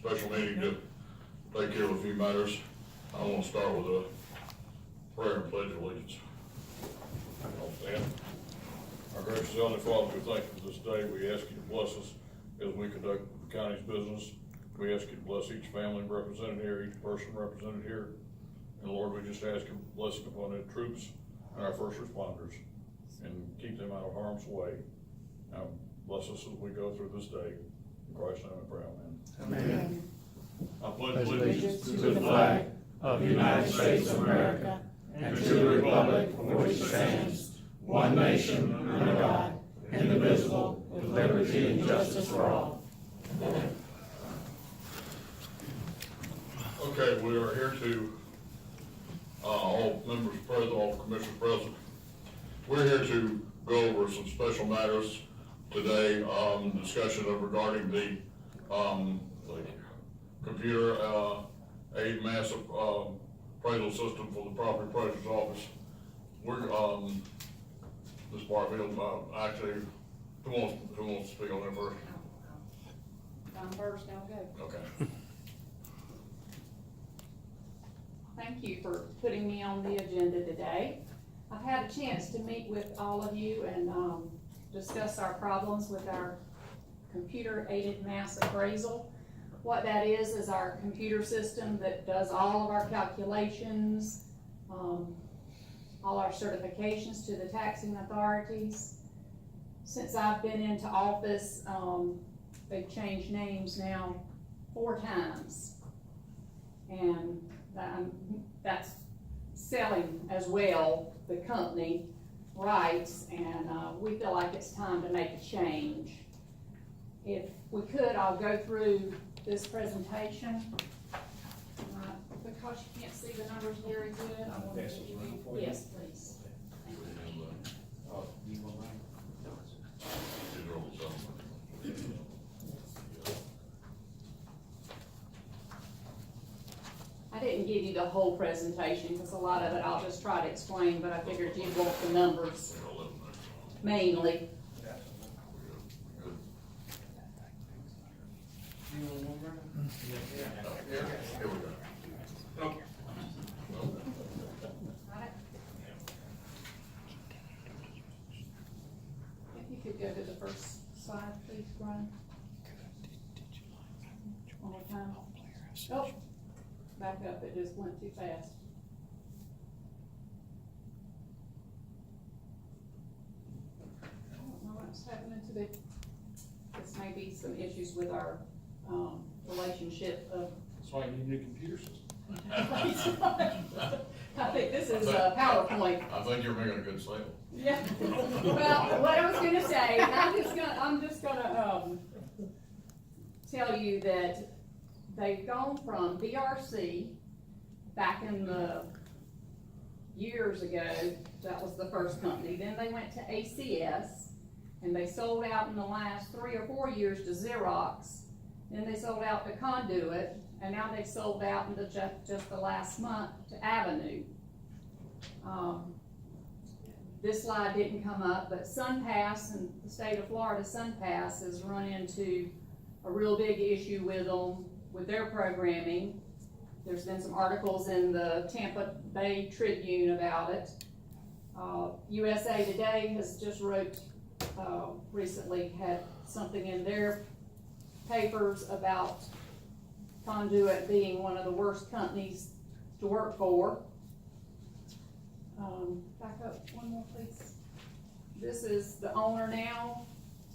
Special meeting to take care of a few matters. I want to start with a prayer and pledge of allegiance. I'll stand. Our gracious Heavenly Father, we thank you for this day. We ask you to bless us as we conduct the county's business. We ask you to bless each family represented here, each person represented here. And Lord, we just ask your blessing upon the troops and our first responders and keep them out of harm's way. Now, bless us as we go through this day. In Christ's name I pray, amen. Amen. I pledge allegiance To the flag of the United States of America and to the republic for which it stands, one nation, under God, indivisible, with liberty and justice for all. Okay, we are here to, all members present, all commissioners present. We're here to go over some special matters today, discussion of regarding the computer, aid massive, appraisal system for the property appraiser's office. We're, Ms. Barfield, actually, who wants to speak on that first? I'm first, I'll go. Okay. Thank you for putting me on the agenda today. I've had a chance to meet with all of you and discuss our problems with our computer-aided mass appraisal. What that is our computer system that does all of our calculations, all our certifications to the taxing authorities. Since I've been into office, they've changed names now 4 times. And that's selling as well the company rights, and we feel like it's time to make a change. If we could, I'll go through this presentation. Because you can't see the numbers very good, I want to give you, yes, please. Thank you. I didn't give you the whole presentation because a lot of it I'll just try to explain, but I figured you'd want the numbers mainly. Here we go. If you could go to the first slide, please, Brian. One more time. Oh, back up, it just went too fast. I don't know what's happening to the, this may be some issues with our, relationship of. That's why you need a new computer system. I think this is a PowerPoint. I think you're making a good sale. Yeah, well, what I was gonna say, and I'm just gonna, tell you that they've gone from BRC back in the years ago, that was the first company, then they went to ACS, and they sold out in the last 3 or 4 years to Xerox, then they sold out to Conduit, and now they've sold out in just the last month to Avenue. This slide didn't come up, but SunPass in the state of Florida, SunPass has run into a real big issue with them, with their programming. There's been some articles in the Tampa Bay Tribune about it. USA Today has just wrote, recently had something in their papers about Conduit being one of the worst companies to work for. Back up one more, please. This is the owner now,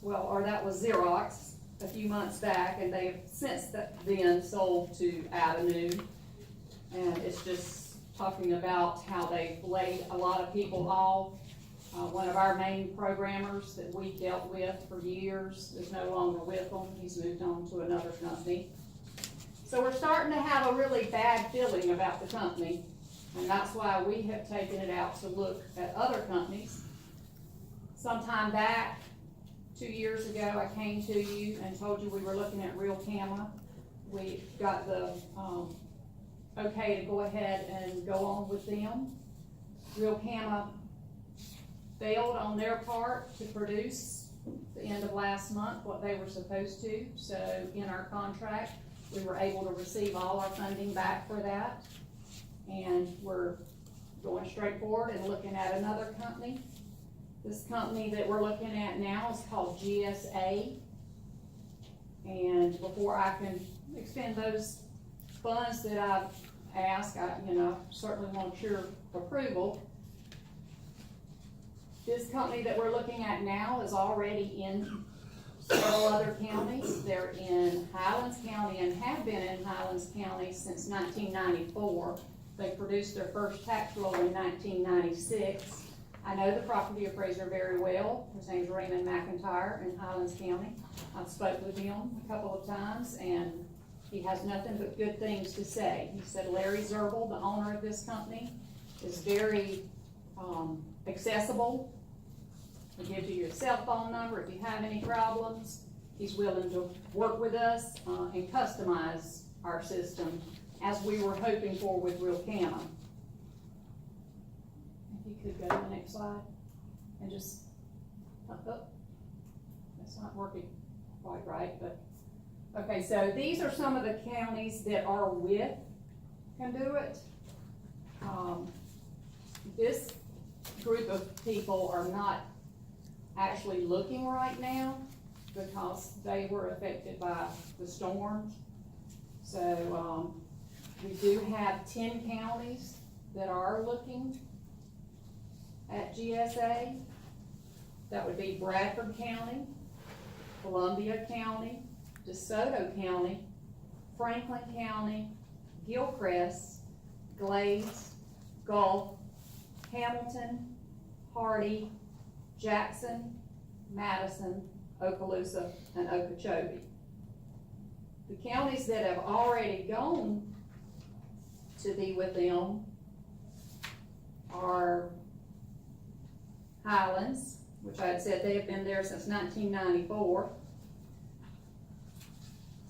well, or that was Xerox a few months back, and they have since then sold to Avenue. And it's just talking about how they've laid a lot of people off. One of our main programmers that we dealt with for years is no longer with them. He's moved on to another company. So we're starting to have a really bad feeling about the company, and that's why we have taken it out to look at other companies. Sometime back, 2 years ago, I came to you and told you we were looking at Real Camera. We got the okay to go ahead and go on with them. Real Camera failed on their part to produce the end of last month what they were supposed to. So in our contract, We were able to receive all our funding back for that, and we're going straight forward and looking at another company. This company that we're looking at now is called GSA. And before I can expend those funds that I've asked, I certainly want your approval. This company that we're looking at now is already in several other counties. They're in Highlands County and have been in Highlands County since 1994. They produced their first tax roll in 1996. I know the property appraiser very well. His name's Raymond McIntyre in Highlands County. I've spoke with him a couple of times, and he has nothing but good things to say. He said Larry Zerbel, the owner of this company, is very accessible. He gives you your cell phone number if you have any problems. He's willing to work with us and customize our system as we were hoping for with Real Cama. If you could go to the next slide and just, that's not working quite right, but, okay, so these are some of the counties that are with Conduit. This group of people are not actually looking right now because they were affected by the storms. So, we do have 10 counties that are looking at GSA. That would be Bradford County, Columbia County, DeSoto County, Franklin County, Gilchrist, Glades, Gulf, Hamilton, Hardy, Jackson, Madison, Okaloosa, and Okeechobee. The counties that have already gone to be with them are Highlands, which I had said they have been there since 1994.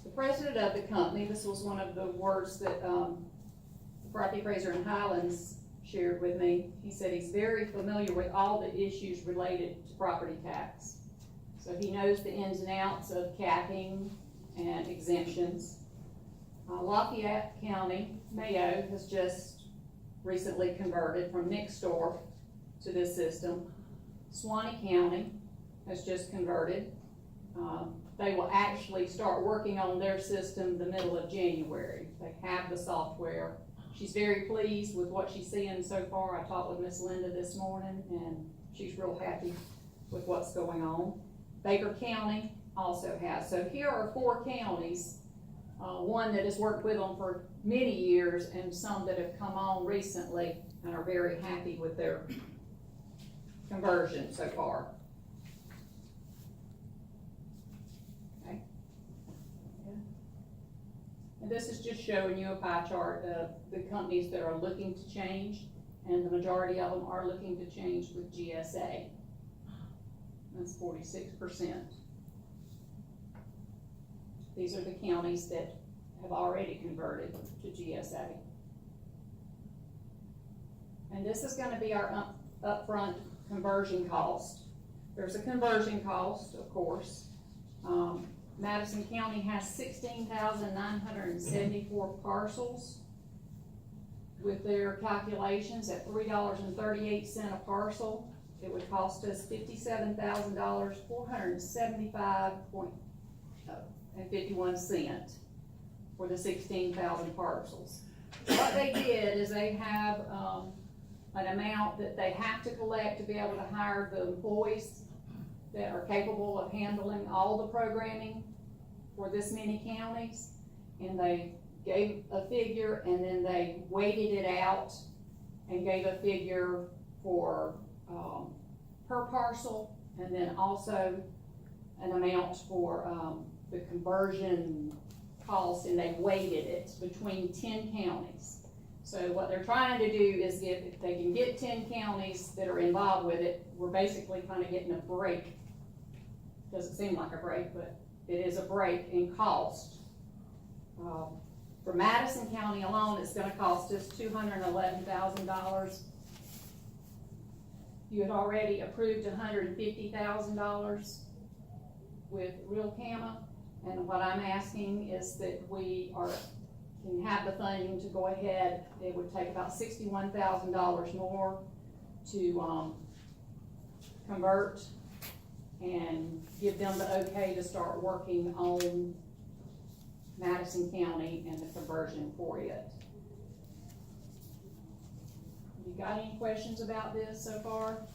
The president of the company, this was one of the words that the property appraiser in Highlands shared with me. He said he's very familiar with all the issues related to property tax. So he knows the ins and outs of capping and exemptions. Lafayette County, Mayo, has just recently converted from mixed store to this system. Suwannee County has just converted. They will actually start working on their system the middle of January. They have the software. She's very pleased with what she's seeing so far. I talked with Miss Linda this morning, and she's real happy with what's going on. Baker County also has. So here are 4 counties, one that has worked with them for many years and some that have come on recently and are very happy with their conversion so far. Okay. Yeah. And this is just showing you a pie chart of the companies that are looking to change, and the majority of them are looking to change with GSA. That's 46%. These are the counties that have already converted to GSA. And this is gonna be our upfront conversion cost. There's a conversion cost, of course. Madison County has 16,974 parcels. With their calculations at $3.38 a parcel, it would cost us $57,000, $475.51 for the 16,000 parcels. What they did is they have an amount that they have to collect to be able to hire the employees that are capable of handling all the programming for this many counties, and they gave a figure, and then they weighted it out and gave a figure for per parcel, and then also an amount for the conversion cost, and they weighted it between 10 counties. So what they're trying to do is if they can get 10 counties that are involved with it, we're basically kind of getting a break. Doesn't seem like a break, but it is a break in cost. For Madison County alone, it's gonna cost us $211,000. You had already approved $150,000 with Real Cama, And what I'm asking is that can have the funding to go ahead. It would take about $61,000 more to, convert and give them the okay to start working on Madison County and the conversion for it. You got any questions about this so far?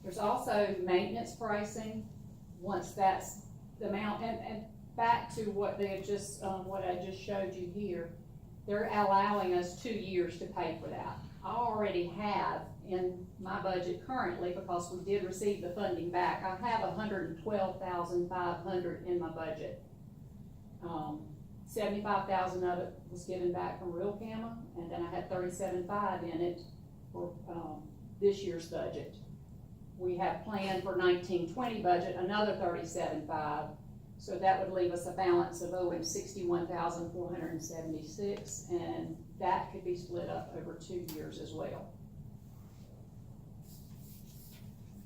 There's also maintenance pricing, once that's the amount, and back to what they had just, what I just showed you here, they're allowing us 2 years to pay for that. I already have in my budget currently, because we did receive the funding back, I have $112,500 in my budget. 75,000 of it was given back from Real Cama, and then I had 37.5 in it for, this year's budget. We have planned for 19-20 budget, another 37.5, so that would leave us a balance of owing $61,476, and that could be split up over 2 years as well.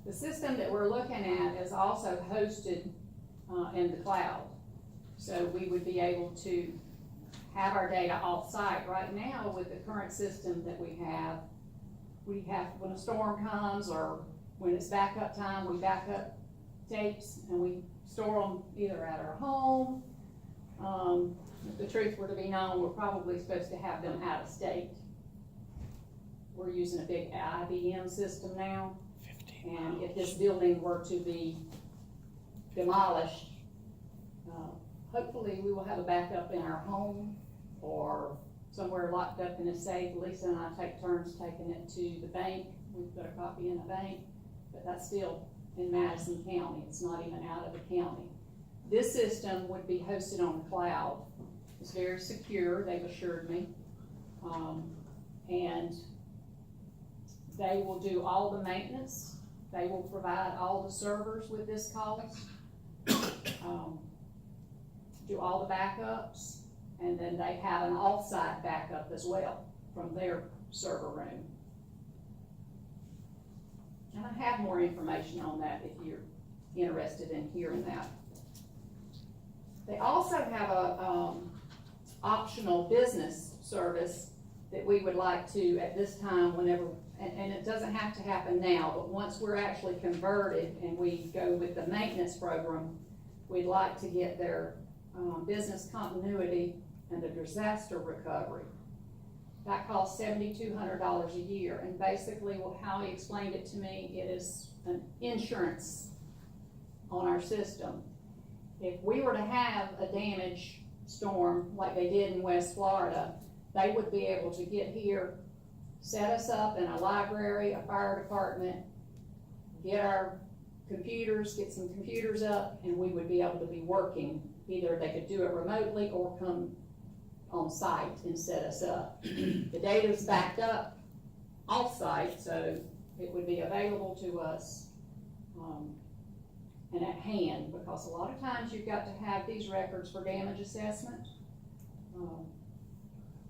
The system that we're looking at is also hosted in the cloud, so we would be able to have our data off-site. Right now, with the current system that we have, when a storm comes or when it's backup time, we back up tapes and we store them either at our home. If the truth were to be known, we're probably supposed to have them out of state. We're using a big IBM system now, and if this building were to be demolished, hopefully we will have a backup in our home or somewhere locked up in a safe. Lisa and I take turns taking it to the bank. We've got a copy in the bank, but that's still in Madison County. It's not even out of the county. This system would be hosted on the cloud. It's very secure, they've assured me. And they will do all the maintenance. They will provide all the servers with this cost. Do all the backups, and then they have an off-site backup as well from their server room. And I have more information on that if you're interested in hearing that. They also have a optional business service that we would like to, at this time, whenever, and it doesn't have to happen now, but once we're actually converted and we go with the maintenance program, we'd like to get their business continuity and the disaster recovery. That costs $7,200 a year, and basically how he explained it to me, it is an insurance on our system. If we were to have a damage storm like they did in West Florida, they would be able to get here, set us up in a library, a fire department, get our computers, get some computers up, and we would be able to be working. Either they could do it remotely or come on site and set us up. The data's backed up off-site, so it would be available to us and at hand, because a lot of times you've got to have these records for damage assessment,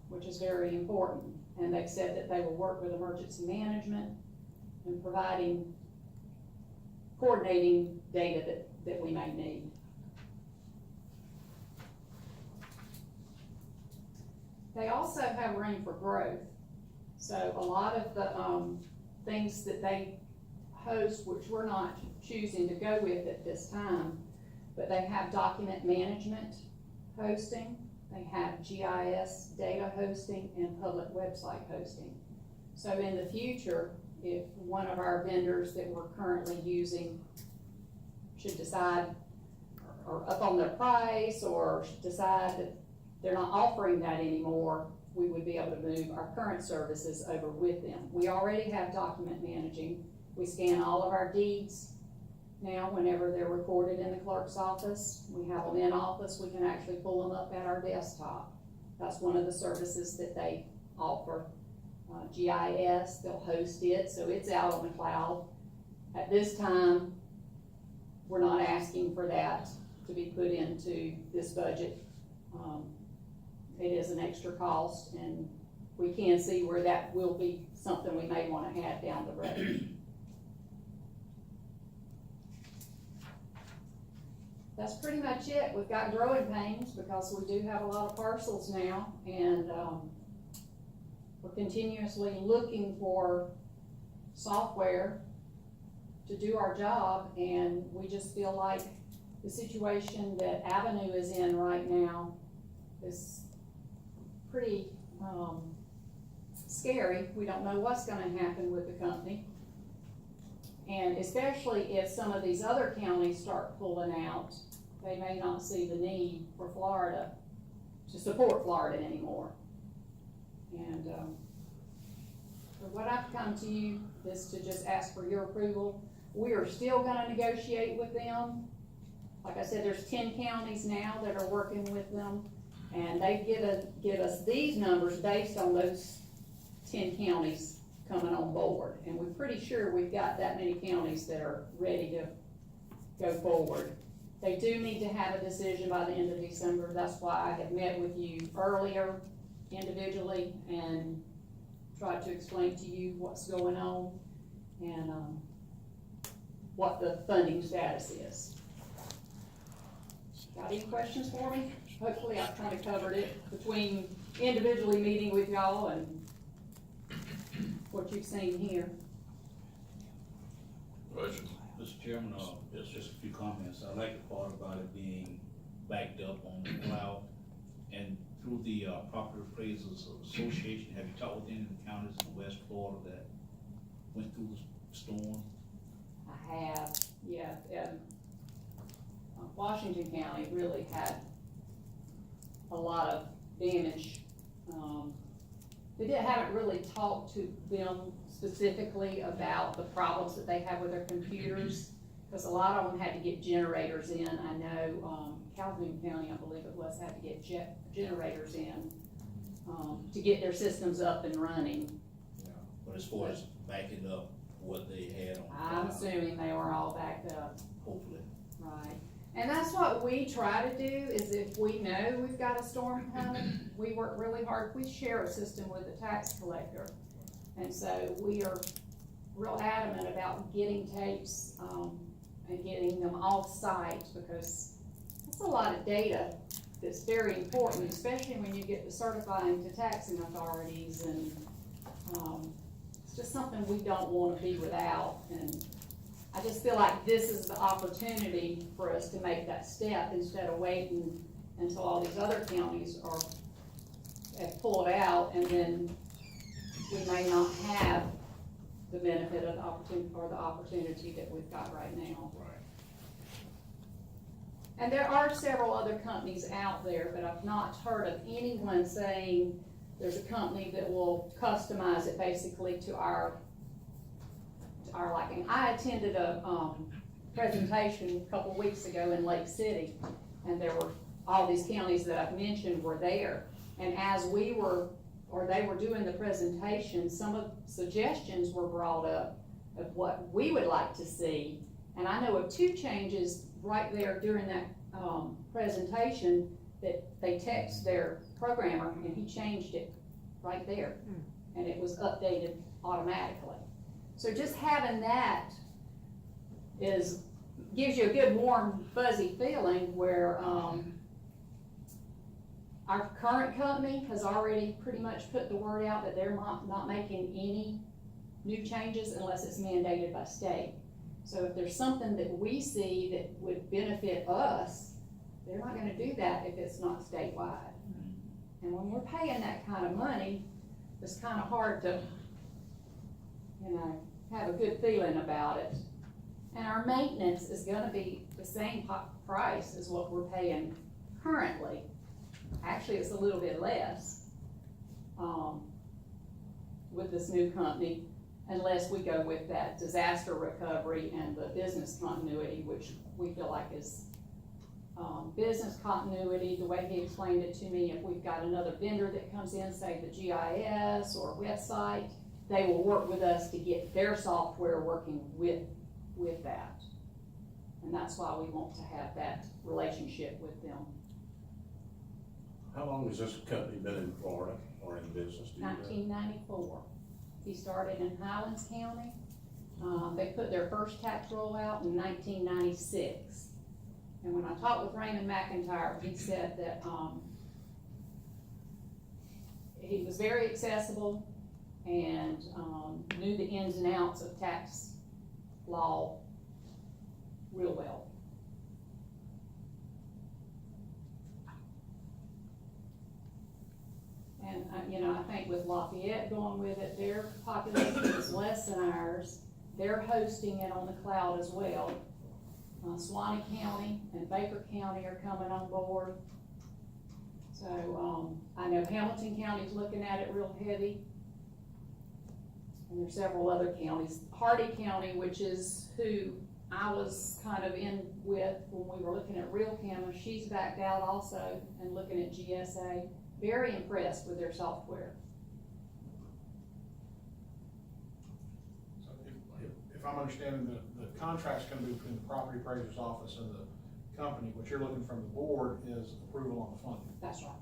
which is very important. And they've said that they will work with emergency management and coordinating data that we may need. They also have room for growth. So a lot of the things that they host, which we're not choosing to go with at this time, but they have document management hosting, they have GIS data hosting, and public website hosting. So in the future, if one of our vendors that we're currently using should decide or up on their price or decide that they're not offering that anymore, we would be able to move our current services over with them. We already have document managing. We scan all of our deeds now whenever they're recorded in the clerk's office. We have them in office. We can actually pull them up at our desktop. That's one of the services that they offer. GIS, they'll host it, so it's out on the cloud. At this time, we're not asking for that to be put into this budget. It is an extra cost, and we can see where that will be something we may wanna have down the road. That's pretty much it. We've got growing pains because we do have a lot of parcels now, and, we're continuously looking for software to do our job, and we just feel like the situation that Avenue is in right now is pretty, scary. We don't know what's gonna happen with the company. And especially if some of these other counties start pulling out, they may not see the need for Florida, to support Florida anymore. And, so what I've come to you is to just ask for your approval. We are still gonna negotiate with them. Like I said, there's 10 counties now that are working with them, and they give us these numbers based on those 10 counties coming on board. And we're pretty sure we've got that many counties that are ready to go forward. They do need to have a decision by the end of December. That's why I have met with you earlier individually and tried to explain to you what's going on and what the funding status is. Got any questions for me? Hopefully I've kind of covered it between individually meeting with y'all and what you've seen here. Questions? Mr. Chairman, Yes. just a few comments. I like the part about it being backed up on the cloud. And through the Property Appraisers Association, have you talked with any of the counties in West Florida that went through the storm? I have, yeah, Washington County really had a lot of damage. Haven't really talked to them specifically about the problems that they have with their computers, because a lot of them had to get generators in. I know, Calhoun County, I believe it was, had to get generators in, to get their systems up and running. Yeah. But as far as backing up what they had on the I'm cloud, assuming they were all backed up. hopefully. Right, and that's what we try to do, is if we know we've got a storm coming, we work really hard. We share a system with the tax collector, and so we are real adamant about getting tapes, and getting them off-site, because that's a lot of data that's very important, especially when you get to certifying to taxing authorities, and, it's just something we don't wanna be without. And I just feel like this is the opportunity for us to make that step instead of waiting until all these other counties have pulled out, and then we may not have the benefit of the opportunity that we've got right now. Right. And there are several other companies out there, but I've not heard of anyone saying there's a company that will customize it basically to our liking. I attended a, presentation a couple weeks ago in Lake City, and there were, all these counties that I've mentioned were there. And as they were doing the presentation, some of suggestions were brought up of what we would like to see. And I know of 2 changes right there during that, presentation, that they text their programmer and he changed it right there. And it was updated automatically. So just having that gives you a good warm fuzzy feeling where, our current company has already pretty much put the word out that they're not making any new changes unless it's mandated by state. So if there's something that we see that would benefit us, they're not gonna do that if it's not statewide. And when we're paying that kind of money, it's kind of hard to, have a good feeling about it. And our maintenance is gonna be the same price as what we're paying currently. Actually, it's a little bit less, with this new company, unless we go with that disaster recovery and the business continuity, which we feel like is, business continuity. The way he explained it to me, if we've got another vendor that comes in, say the GIS or website, they will work with us to get their software working with that. And that's why we want to have that relationship with them. How long has this company been in Florida or in business? Do you know? 1994. He started in Highlands County. They put their first tax roll out in 1996. And when I talked with Raymond McIntyre, he said that, he was very accessible and, knew the ins and outs of tax law real well. And, I think with Lafayette going with it, their population is less than ours. They're hosting it on the cloud as well. Suwannee County and Baker County are coming on board. So, I know Hamilton County's looking at it real heavy. And there's several other counties. Hardy County, which is who I was kind of in with when we were looking at Real Camera, she's backed out also and looking at GSA. Very impressed with their software. So if I'm understanding, the contract's gonna be between the property appraiser's office and the company. What you're looking from the board is approval on the funding. That's right,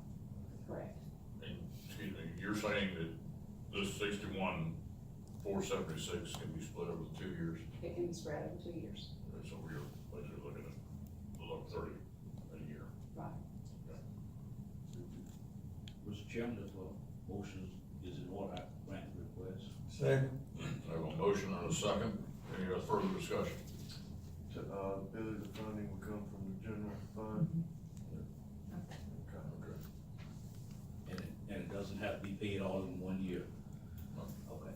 correct. And, excuse me, you're saying that this 61,476 can be split over 2 years? It can be spread over 2 years. So we're basically looking at a little 30 a year. Right. Mr. Chairman, if a motion is in order, I grant the request. Second. I have a motion and a second. Any further discussion? To, Billy, the funding will come from the general fund? Okay. And it doesn't have to be paid all in 1 year? Okay.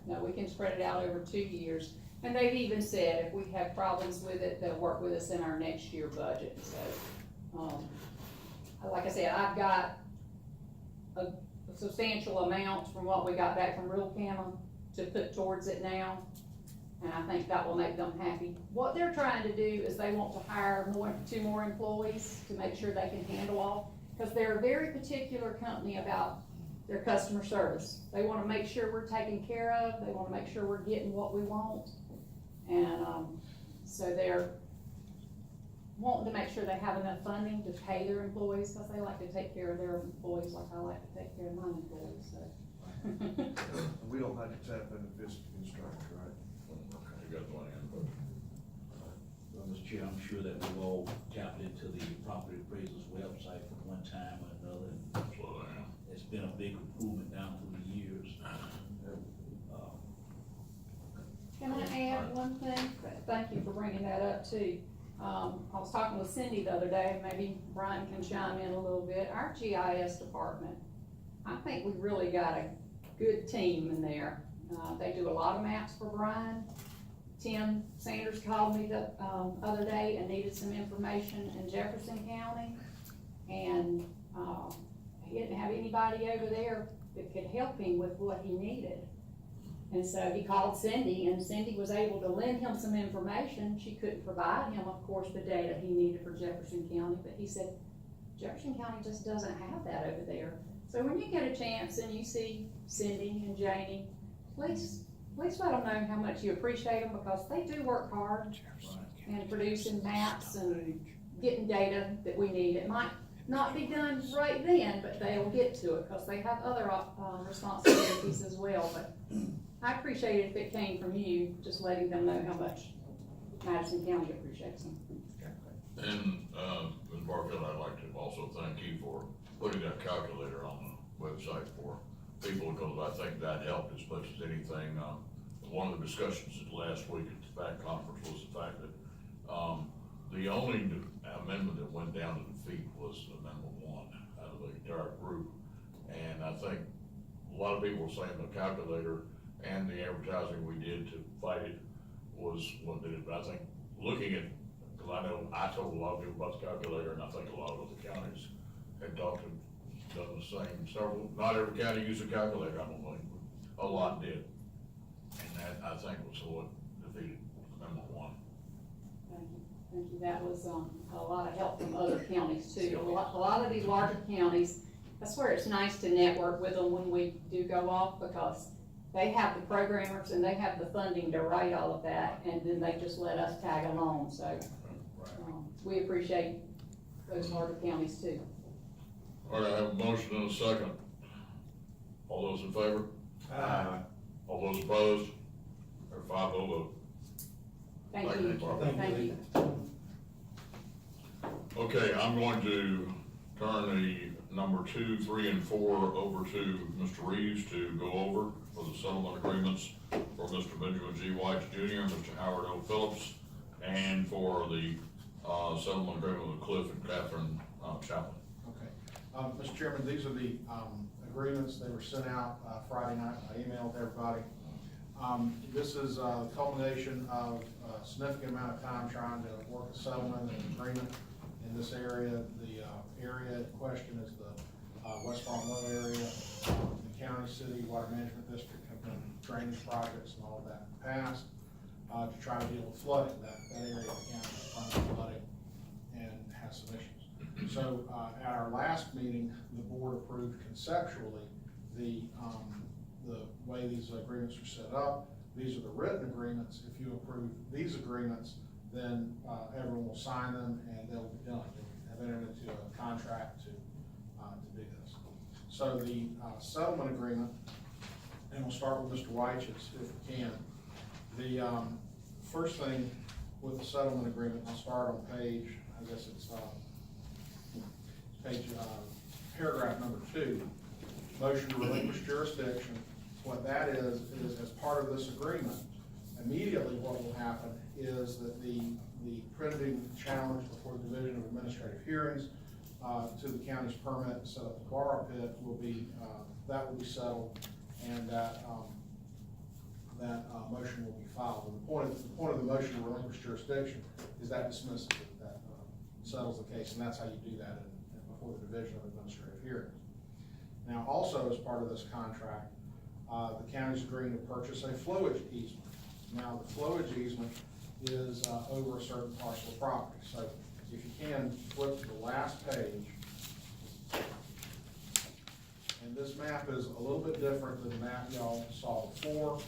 No, we can spread it out over 2 years. And they've even said if we have problems with it, they'll work with us in our next year budget. So, like I said, I've got a substantial amount from what we got back from Real Camera to put towards it now. And I think that will make them happy. What they're trying to do is they want to hire 2 more employees to make sure they can handle all, because they're a very particular company about their customer service. They want to make sure we're taken care of, they want to make sure we're getting what we want. And, so they're wanting to make sure they have enough funding to pay their employees, because they like to take care of their employees like I like to take care of my employees, so. We don't have to tap into fiscal constraints, right? Okay, you got plenty of input. Well, Mr. Chair, I'm sure that we've all tapped into the property appraiser's website from one time or another. Absolutely, yeah. It's been a big improvement down through the years. Can I add one thing? Thank you for bringing that up too. I was talking with Cindy the other day, maybe Brian can chime in a little bit. Our GIS department, I think we really got a good team in there. They do a lot of maps for Brian. Tim Sanders called me the other day and needed some information in Jefferson County. And he didn't have anybody over there that could help him with what he needed. And so he called Cindy, and Cindy was able to lend him some information. She couldn't provide him, of course, the data he needed for Jefferson County, but he said, Jefferson County just doesn't have that over there. So when you get a chance and you see Cindy and Janie, please let them know how much you appreciate them, because they do work hard and producing maps and getting data that we need. It might not be done right then, but they'll get to it, because they have other responsibilities as well. But I appreciate it if it came from you, just letting them know how much Madison County appreciates them. And, Ms. Barfield, I'd like to also thank you for putting that calculator on the website for people, because I think that helped as much as anything. One of the discussions last week at the FACT conference was the fact that, the only amendment that went down to defeat was Amendment 1 out of the entire group. And I think a lot of people were saying the calculator and the advertising we did to fight it was what did it. But I think looking at, because I know I told a lot of people about the calculator, and I think a lot of other counties had talked and done the same. Several, not every county used a calculator, I don't think, but a lot did. And that, I think, was what defeated Amendment 1. Thank you. That was a lot of help from other counties too. A lot of these larger counties, that's where it's nice to network with them when we do go off, because they have the programmers and they have the funding to write all of that, and then they just let us tag along. So we appreciate those larger counties too. All right, I have a motion and a second. All those in favor? Aye. All those opposed? Or 5-0 vote. Thank Thank you. you, Barbara. Thank you. Okay, I'm going to turn the number 2, 3, and 4 over to Mr. Reeves to go over for the settlement agreements for Mr. Benjamin G. White Jr., Mr. Howard L. Phillips, and for the, settlement agreement with Cliff and Catherine, Chaplin. Okay. Mr. Chairman, these are the, agreements. They were sent out, Friday night. I emailed everybody. This is a culmination of a significant amount of time trying to work a settlement and agreement in this area. The area in question is the West Farm Low area. The county, city, water management district have done drainage projects and all of that in the past to try to deal with flooding. That area of the county is prone to flooding and has some issues. So at our last meeting, the board approved conceptually the way these agreements are set up. These are the written agreements. If you approve these agreements, then everyone will sign them and they'll be done. They'll have entered into a contract to do this. So the settlement agreement, and we'll start with Mr. White's if we can. The first thing with the settlement agreement, I'll start on page, I guess it's page, paragraph number 2, motion to relinquish jurisdiction. What that is as part of this agreement, immediately what will happen is that the pending challenge before the Division of Administrative Hearings to the county's permit to set up the borrow pit will be, that will be settled, and that motion will be filed. And the point of the motion to relinquish jurisdiction is that dismisses it, that settles the case, and that's how you do that before the Division of Administrative Hearings. Now, also as part of this contract, the county's agreeing to purchase a flowage easement. Now, the flowage easement is over a certain parcel of property. So if you can, flip to the last page. And this map is a little bit different than the map y'all saw before,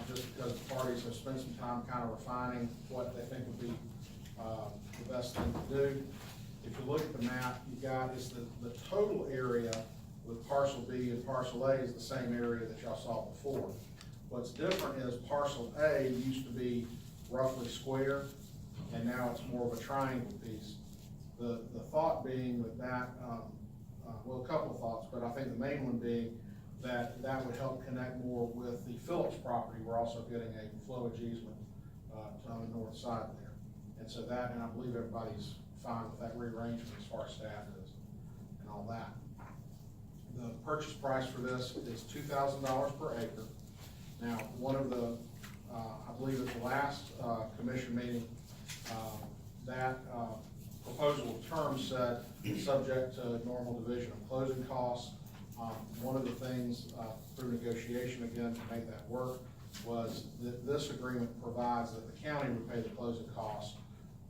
just because the parties have spent some time kind of refining what they think would be the best thing to do. If you look at the map, you got is the total area with parcel B and parcel A is the same area that y'all saw before. What's different is parcel A used to be roughly square, and now it's more of a triangle piece. The thought being that well, a couple of thoughts, but I think the main one being that would help connect more with the Phillips property. We're also getting a flowage easement on the north side there. And so that, and I believe everybody's fine with that rearrangement as far as staff is and all that. The purchase price for this is $2,000 per acre. Now, one of the, I believe at the last commission meeting, that proposal term said, subject to normal division of closing costs. One of the things through negotiation, again, to make that work, was that this agreement provides that the county would pay the closing costs.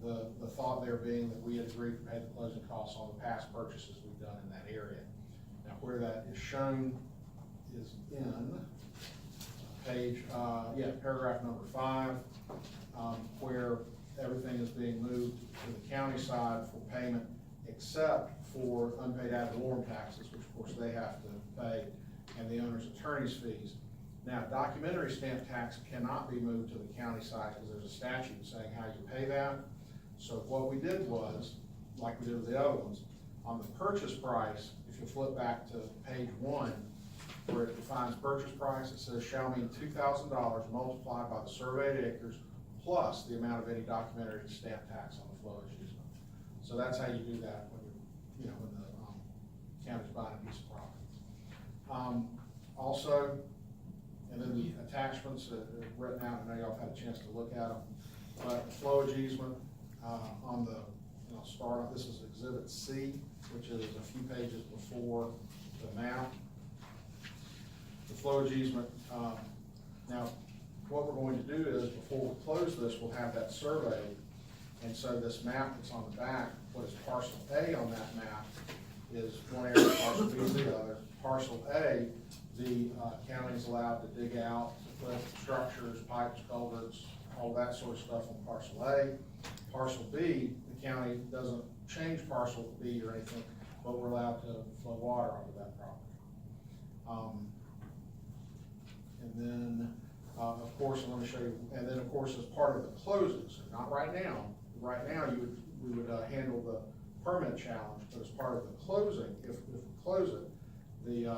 The thought there being that we had agreed to pay the closing costs on the past purchases we've done in that area. Now, where that is shown is in page, paragraph number 5, where everything is being moved to the county side for payment, except for unpaid ad valorem taxes, which of course they have to pay, and the owner's attorney's fees. Now, documentary stamp tax cannot be moved to the county side because there's a statute saying how you pay that. So what we did was, like we did with the other ones, on the purchase price, if you flip back to page 1, where it defines purchase price, it says shall mean $2,000 multiplied by the surveyed acres plus the amount of any documentary stamp tax on the flowage easement. So that's how you do that when you're, when the county's buying a piece of property. Also, and then the attachments are written out. I know y'all have had a chance to look at them. But the flowage easement on the, I'll start off, this is Exhibit C, which is a few pages before the map. The flowage easement, now what we're going to do is before we close this, we'll have that surveyed. And so this map that's on the back, what is parcel A on that map is one area, parcel B is the other. Parcel A, the county is allowed to dig out, to put structures, pipes, culverts, all that sort of stuff on parcel A. Parcel B, the county doesn't change parcel B or anything, but we're allowed to flow water onto that property. And then, of course, I'm gonna show you, and then of course, as part of the closing, so not right now, we would handle the permit challenge, but as part of the closing, if we close it, the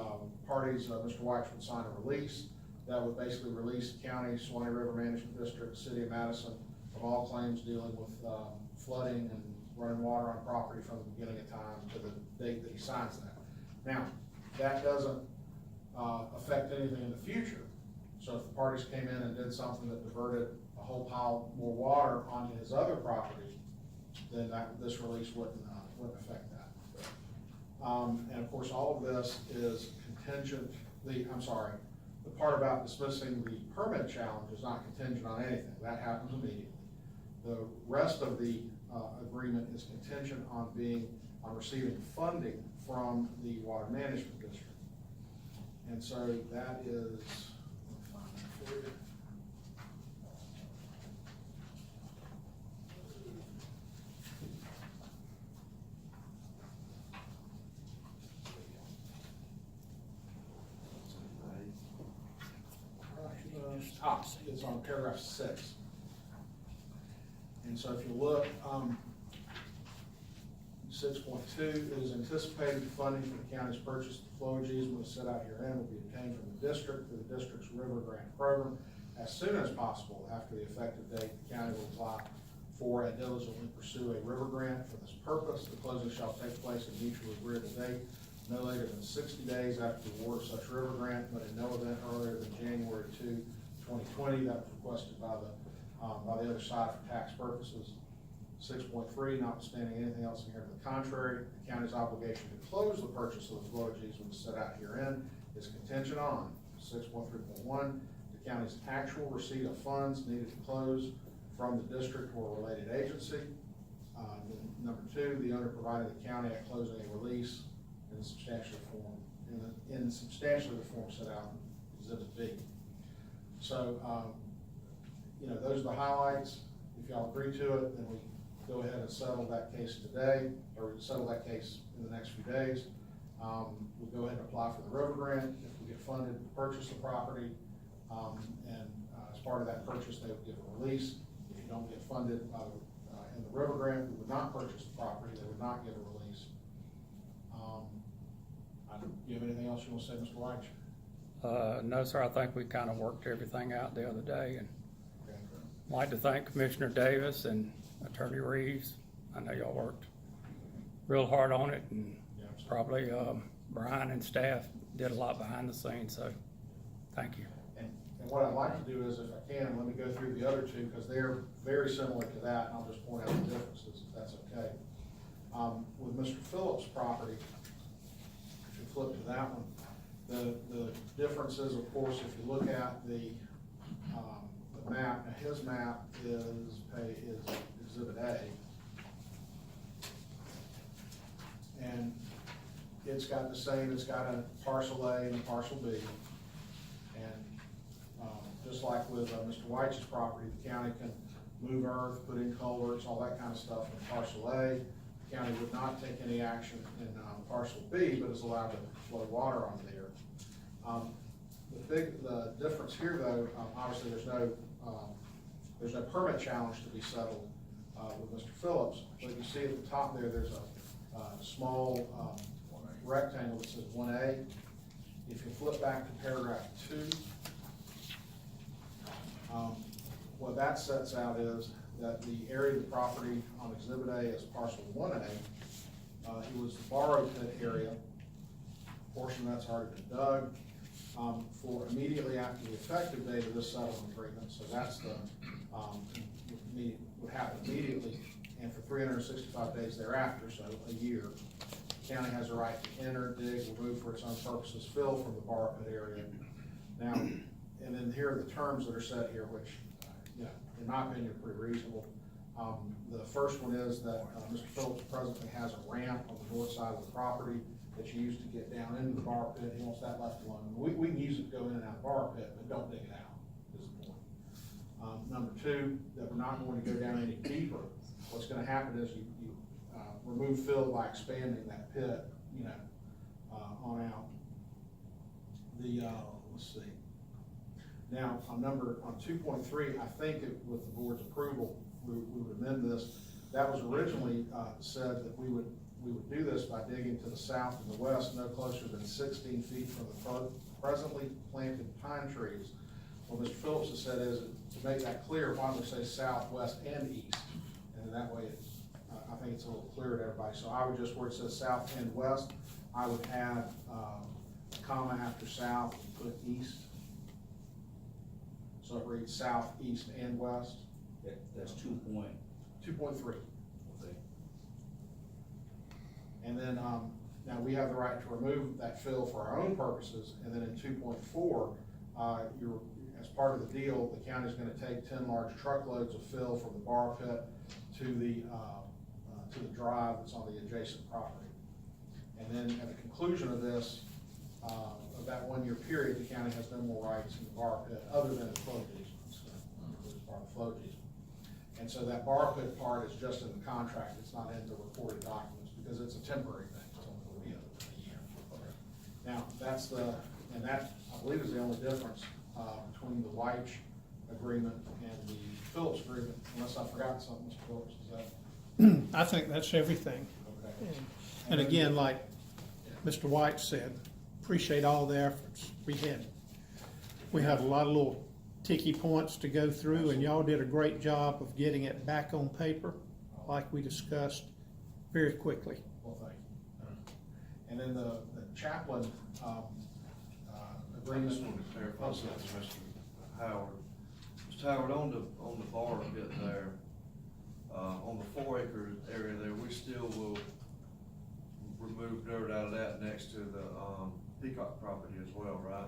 parties, Mr. White would sign a release that would basically release the county, Suwannee River Management District, City of Madison from all claims dealing with flooding and running water on property from the beginning of time to the date that he signs that. Now, that doesn't affect anything in the future. So if the parties came in and did something that diverted a whole pile more water onto his other property, then this release wouldn't affect that. And of course, all of this is contingent, the part about dismissing the permit challenge is not contingent on anything. That happens immediately. The rest of the agreement is contingent on receiving funding from the Water Management District. And so that is, let me find that for you. It's on paragraph 6. And so if you look, 6.2, it is anticipated the funding for the county's purchase of the flowage easement set out herein will be obtained from the district through the district's river grant program as soon as possible after the effective date. The county will apply for and diligently pursue a river grant for this purpose. The closing shall take place at a mutually agreeable date, no later than 60 days after the award of such river grant, but in no event earlier than January 2, 2020. That was requested by the other side for tax purposes. 6.3, notwithstanding anything else in here to the contrary, the county's obligation to close the purchase of the flowage easement set out herein is contingent on 6.3.1, the county's actual receipt of funds needed to close from the district or related agency. Number 2, the owner provided the county at closing a release in substantially the form set out in Exhibit B. So, those are the highlights. If y'all agree to it, then we go ahead and settle that case today, or settle that case in the next few days. We'll go ahead and apply for the river grant. If we get funded to purchase the property, as part of that purchase, they would give a release. If you don't get funded in the river grant, we would not purchase the property. They would not give a release. Do you have anything else you want to say, Mr. White? No, sir, I think we kind of worked everything out the other day, and Okay. I'd like to thank Commissioner Davis and Attorney Reeves. I know y'all worked real hard on it, and Yeah, absolutely. probably Brian and staff did a lot behind the scenes, so thank you. And what I'd like to do is, if I can, let me go through the other two, because they're very similar to that, and I'll just point out the differences, if that's okay. With Mr. Phillips' property, if you flip to that one, the difference is, of course, if you look at the map, his map is Exhibit A. And it's got the same, it's got a parcel A and a parcel B. And just like with Mr. White's property, the county can move earth, put in culverts, all that kind of stuff in parcel A. The county would not take any action in parcel B, but is allowed to flow water on there. The difference here, though, obviously there's no permit challenge to be settled with Mr. Phillips, but you see at the top there's a small rectangle that says 1A. If you flip back to paragraph 2, what that sets out is that the area of the property on Exhibit A is parcel 1A. It was the borrow pit area. A portion of that's already been dug. For immediately after the effective date of this settlement agreement, so that's the, would happen immediately, and for 365 days thereafter, so a year, the county has a right to enter, dig, remove for its own purposes, fill from the borrow pit area. Now, and then here are the terms that are set here, which, in my opinion, are pretty reasonable. The first one is that Mr. Phillips presently has a ramp on the north side of the property that's used to get down into the borrow pit. He wants that left alone. We can use it to go in and out of the borrow pit, but don't dig it out, is the point. Number 2, that we're not going to go down any deeper. What's going to happen is you remove fill by expanding that pit you know, on out. The, let's see. Now, on 2.3, I think with the board's approval, we would amend this. That was originally, said that we would do this by digging to the south and the west, no closer than 16 feet from the presently planted pine trees. What Mr. Phillips has said is, to make that clear, why don't we say south, west, and east? And that way, I think it's a little clearer to everybody. So I would just, where it says south and west, I would add a comma after south and put east. So it reads south, east, and west. That's 2.3. 2.3. Okay. And then, now we have the right to remove that fill for our own purposes, and then in 2.4, as part of the deal, the county's gonna take 10 large truckloads of fill from the bar pit to the drive that's on the adjacent property. And then at the conclusion of this, of that 1 year period, the county has no more rights in the bar pit other than the flow easements, which is part of the flow easement. And so that bar pit part is just in the contract, it's not in the recorded documents, because it's a temporary thing, it's only gonna be a year. Now, that, I believe, is the only difference, between the Weich agreement and the Phillips agreement, unless I've forgotten something, Mr. Phillips, is that? I think that's everything. Okay. And again, like Mr. White said, appreciate all the efforts. We had a lot of little ticky points to go through, and y'all did a great job of getting it back on paper, like we discussed, very quickly. Well, thank you. And then the chaplain, I agreement. just wanted to clarify something, Mr. Howard. Mr. Howard, on the bar pit there, on the 4 acre area there, we still will remove dirt out of that next to the, Peacock property as well, right?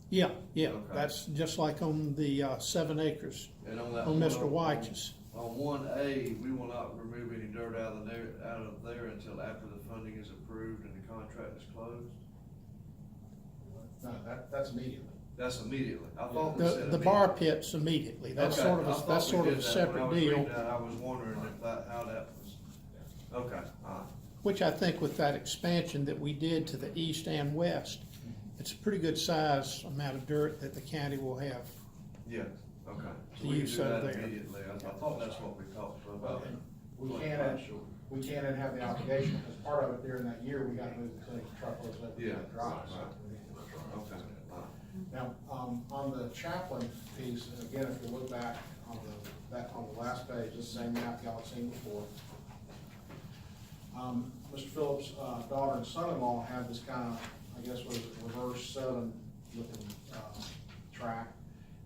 Yeah, Okay. that's just like on the 7 acres, And on that. on one Mr. Weich's. On 1A, we will not remove any dirt out of there until after the funding is approved and the contract is closed? No, that's immediately. That's immediately. I thought we said The bar immediately. pit's immediately, that's Okay, sort I of thought that's we sort of did a that. separate When I was deal. reading that, I was wondering how that was, okay, all right. Which I think with that expansion that we did to the east and west, it's a pretty good size amount of dirt that the county will have. Yeah, okay. So To we can use do over that there. immediately. I thought that's what we talked about. And we Wasn't can't, quite sure. we can't then have the obligation, because part of it during that year, we gotta move the clinic truckloads over to Yeah, the drive. so right. we need to- Okay, all right. Now, on the chaplain piece, and again, if you look back on the last page, this same map y'all have seen before. Mr. Phillips' daughter and son-in-law have this kind of, I guess, was reverse 7 looking, track.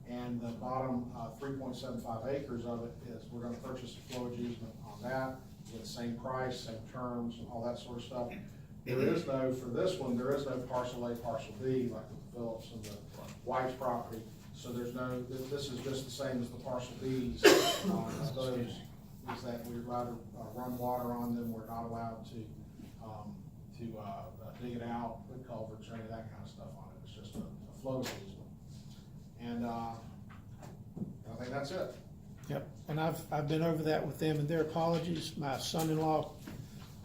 And the bottom, 3.75 acres of it is, we're gonna purchase a flowage easement on that, get the same price, same terms, all that sort of stuff. There is no, for this one, there is no parcel A, parcel B, like with the Phillips and the White's property. So there's no, this is just the same as the parcel Bs. Those is that we'd rather run water on them, we're not allowed to dig it out, put culverts or any of that kind of stuff on it. It's just a flow easement. And I think that's it. Yep, and I've been over that with them, and their apologies. My son-in-law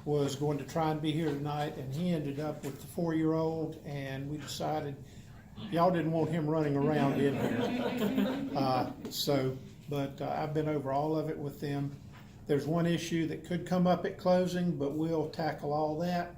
was going to try and be here tonight, and he ended up with the 4-year-old, and we decided, y'all didn't want him running around, did you? But I've been over all of it with them. There's one issue that could come up at closing, but we'll tackle all that.